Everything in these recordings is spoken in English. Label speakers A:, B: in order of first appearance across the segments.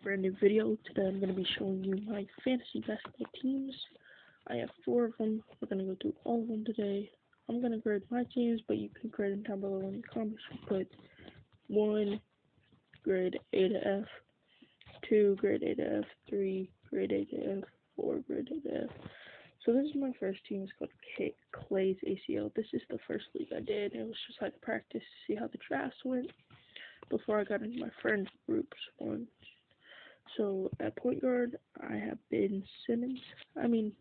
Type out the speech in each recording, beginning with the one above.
A: brand new video. Today I'm going to be showing you my fantasy basketball teams. I have 4 of them. We're going to go through all of them today. I'm going to grade my teams, but you can grade them down below in the comments. Put 1, grade A to F, 2, grade A to F, 3, grade A to F, 4, grade A to F. So this is my first team. It's called Clay's ACL. This is the first league I did. It was just like practice to see how the drafts went before I got into my friend groups one. So at point guard, I have Ben Simmons. I mean,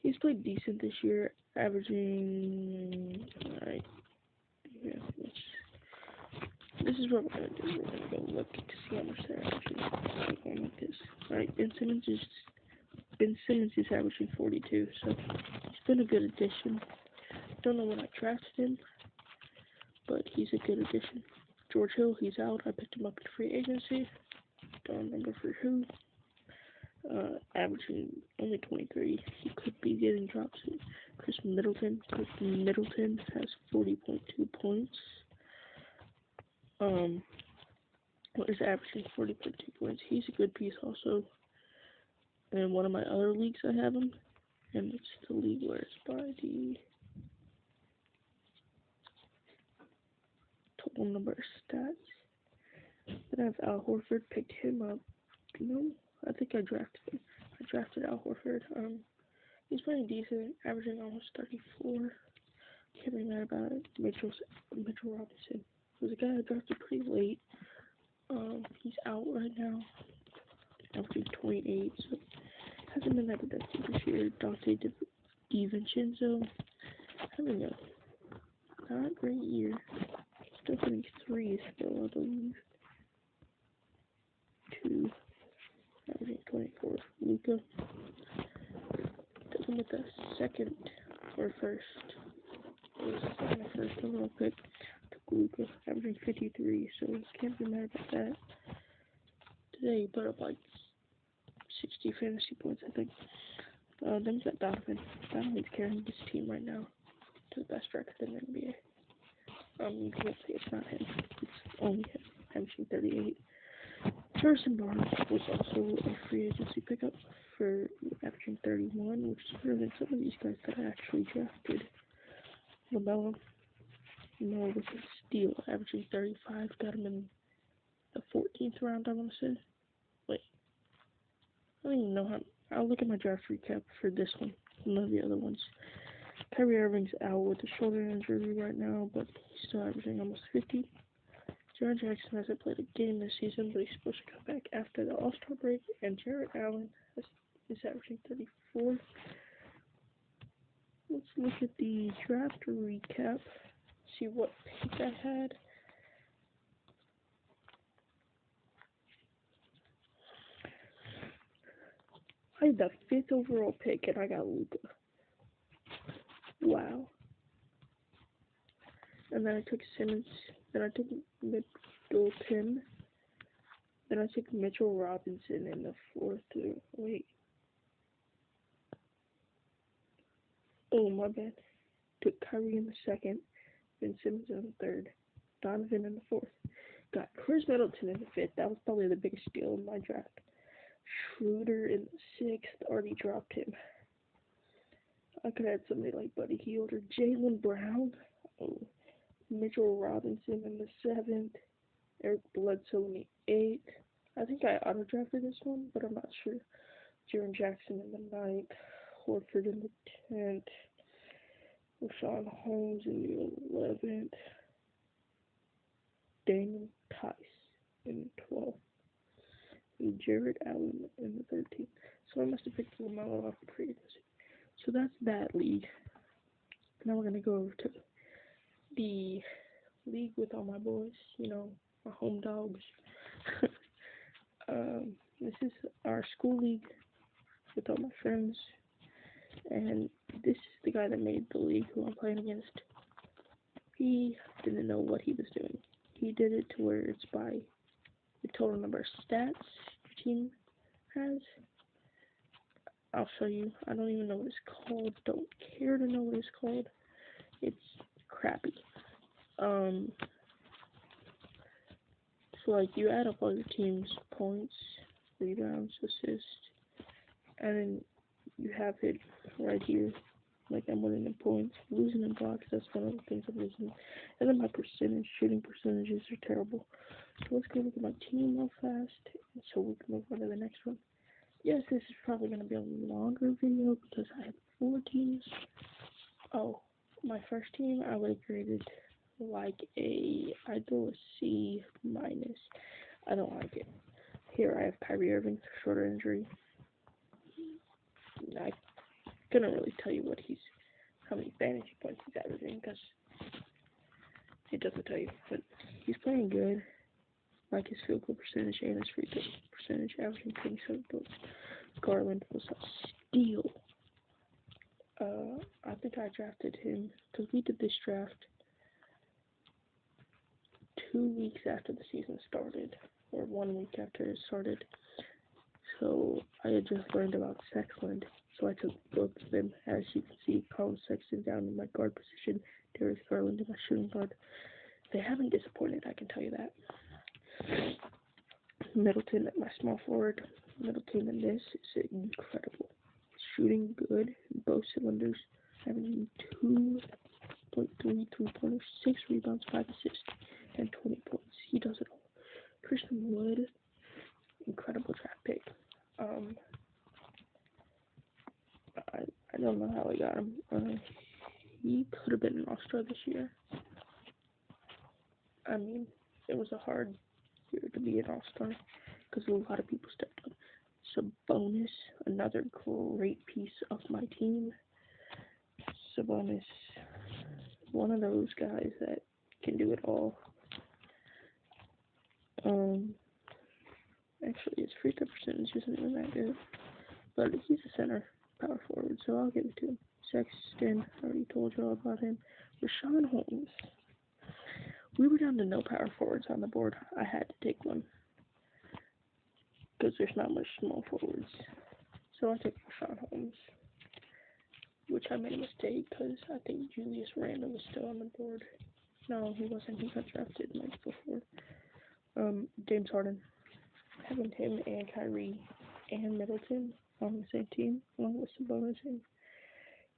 A: he's played decent this year, averaging. Alright, yeah, this is what we're gonna do. We're gonna go look to see how much they're averaging. Going like this. Alright, Ben Simmons is averaging 42, so he's been a good addition. Don't know when I drafted him, but he's a good addition. George Hill, he's out. I picked him up in free agency. Don't remember for who. Averaging only 23. He could be getting dropped soon. Chris Middleton. Chris Middleton has 40.2 points. Is averaging 40.2 points. He's a good piece also. In one of my other leagues I have him. And it's the league where it's by the total number of stats. Then I have Al Horford, picked him up. I think I drafted him. I drafted Al Horford. He's playing decent, averaging almost 34. Can't be mad about it. Mitchell Robinson was a guy I drafted pretty late. He's out right now, averaging 28, so hasn't been that productive this year. Dante DiVincenzo having a not great year. Still hitting 3s still, I believe. 2, averaging 24. Luka. Took him with the second or first. It was my first overall pick. Took Luka, averaging 53, so can't be mad about that. Today he put up like 60 fantasy points, I think. Then we got Donovan. Donovan's carrying his team right now to the best record in the NBA. You can't say it's not him. It's only him, averaging 38. Harrison Barnes was also a free agency pickup for averaging 31, which is better than some of these guys that I actually drafted. LaMelo was a steal, averaging 35. Got him in the 14th round, I want to say. Wait. I don't even know how. I'll look at my draft recap for this one, none of the other ones. Kyrie Irving's out with a shoulder injury right now, but he's still averaging almost 50. Jaren Jackson hasn't played a game this season, but he's supposed to come back after the All-Star break. And Jarrett Allen is averaging 34. Let's look at the draft recap, see what pick I had. I had the 5th overall pick, and I got Luka. Wow. And then I took Simmons. Then I took Middleton. Then I took Mitchell Robinson in the 4th. Wait. Oh, my bad. Took Kyrie in the 2nd. Ben Simmons in the 3rd. Donovan in the 4th. Got Chris Middleton in the 5th. That was probably the biggest steal in my draft. Schroeder in the 6th. Already dropped him. I could have had somebody like Buddy Hield or Jaylen Brown. Oh. Mitchell Robinson in the 7th. Eric Bledsoe in the 8th. I think I auto-drafted this one, but I'm not sure. Jaren Jackson in the 9th. Horford in the 10th. Rashawn Holmes in the 11th. Daniel Tice in the 12th. And Jarrett Allen in the 13th. So I must have picked LaMelo off the free agency. So that's that league. Now we're going to go over to the league with all my boys, my home dogs. This is our school league with all my friends, and this is the guy that made the league who I'm playing against. He didn't know what he was doing. He did it to where it's by the total number of stats your team has. I'll show you. I don't even know what it's called. Don't care to know what it's called. It's crappy. So So like you add up all your team's points, rebounds, assists, and then you have it right here. Like I'm winning in points, losing in blocks. That's one of the things I'm losing. And then my shooting percentages are terrible. So let's go look at my team real fast, and so we can move on to the next one. Yes, this is probably going to be a longer video because I have 4 teams. Oh, my first team I would have graded like I'd go a C minus. I don't like it. Here I have Kyrie Irving, shoulder injury. I couldn't really tell you how many fantasy points he's averaging because it doesn't tell you. But he's playing good. Like his field goal percentage and his free throw percentage, averaging 27 points. Garland was a steal. I think I drafted him because we did this draft 2 weeks after the season started, or 1 week after it started. So I had just learned about Sexland, so I took both of them. As you can see, Colin Sexton down in my guard position, Darius Garland in my shooting guard. They haven't disappointed, I can tell you that. Middleton at my small forward. Middleton in this is incredible. Shooting good in both cylinders, averaging 2.3 3-pointers, 6 rebounds, 5 assists, and 20 points. He does it all. Christian Wood, incredible draft pick. I don't know how I got him. He could have been an All-Star this year. I mean, it was a hard year to be an All-Star because a lot of people stepped up. Sabonis, another great piece of my team. Sabonis, one of those guys that can do it all. Actually, his free throw percentage isn't even that good, but he's a center power forward, so I'll give it to him. Sexton, I already told you all about him. Rashawn Holmes. We were down to no power forwards on the board. I had to take one because there's not much small forwards. So I took Rashawn Holmes, which I made a mistake because I think Julius Randle was still on the board. No, he wasn't. He got drafted months before. James Harden. Having him and Kyrie and Middleton on the same team, along with Sabonis and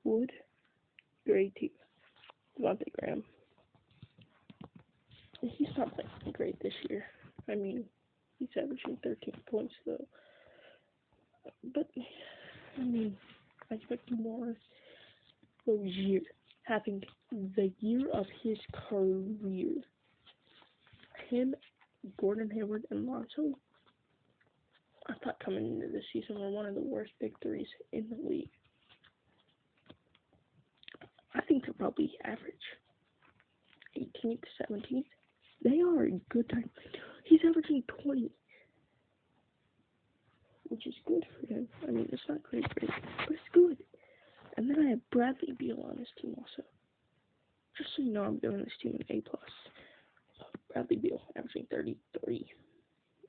A: Wood, great team. Devontae Graham. He's not playing great this year. I mean, he's averaging 13 points though. But I mean, I expect more. Rozier having the year of his career. Him, Gordon Hayward, and Lonzo, I thought coming into this season were one of the worst big threes in the league. I think they're probably average 18th, 17th. They are a good time. He's averaging 20, which is good for him. I mean, it's not great, but it's good. And then I have Bradley Beal on this team also. Just so you know, I'm giving this team an A+. Bradley Beal averaging 33.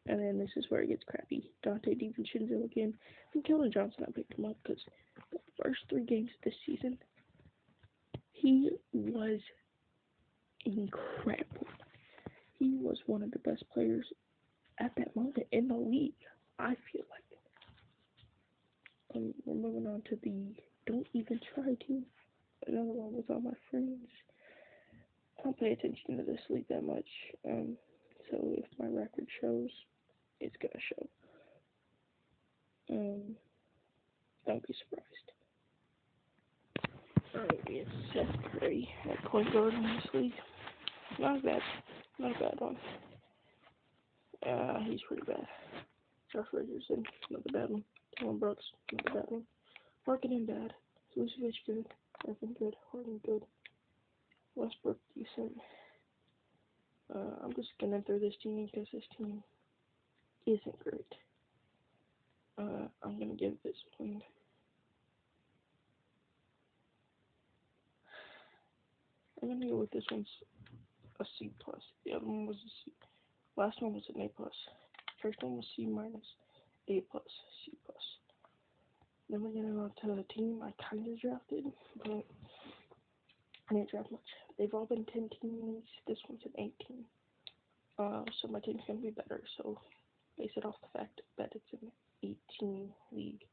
A: And then this is where it gets crappy. Dante DiVincenzo again. And Keldon Johnson, I picked him up because the first 3 games of this season, he was incredible. He was one of the best players at that moment in the league, I feel like. We're moving on to the Don't Even Try team. Another one with all my friends. I don't pay attention to this league that much. So if my record shows, it's gonna show. Don't be surprised. Alright, we have Seth Curry at point guard in this league. Not a bad one. He's pretty bad. Josh Richardson, not a bad one. Dylan Brooks, not a bad one. Marketing bad. Vucevic good. Irving good. Harden good. Westbrook decent. I'm just gonna throw this team because this team isn't great. I'm gonna give this one I'm gonna go with this one's a C+. The other one was a C. Last one was an A+. First one was C-, A+, C+. Then we're gonna go to the team I kinda drafted, but I didn't draft much. They've all been 10 team leagues. This one's an 18. So my team's gonna be better. So base it off the fact that it's an 18 league.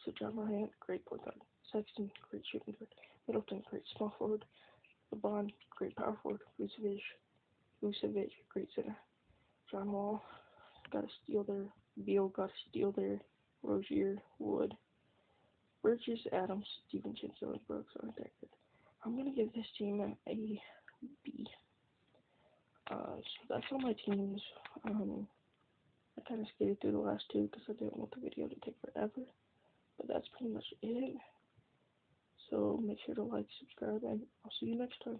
A: So John Morant, great point guard. Sexton, great shooting guard. Middleton, great small forward. LeBron, great power forward. Vucevic, great center. John Wall, got a steal there. Beal got a steal there. Rozier, Wood, Bridges, Adams, DiVincenzo, and Brooks aren't that good. I'm gonna give this team a B. So that's all my teams. I kind of skated through the last two because I didn't want the video to take forever. But that's pretty much it. So make sure to like, subscribe, and I'll see you next time.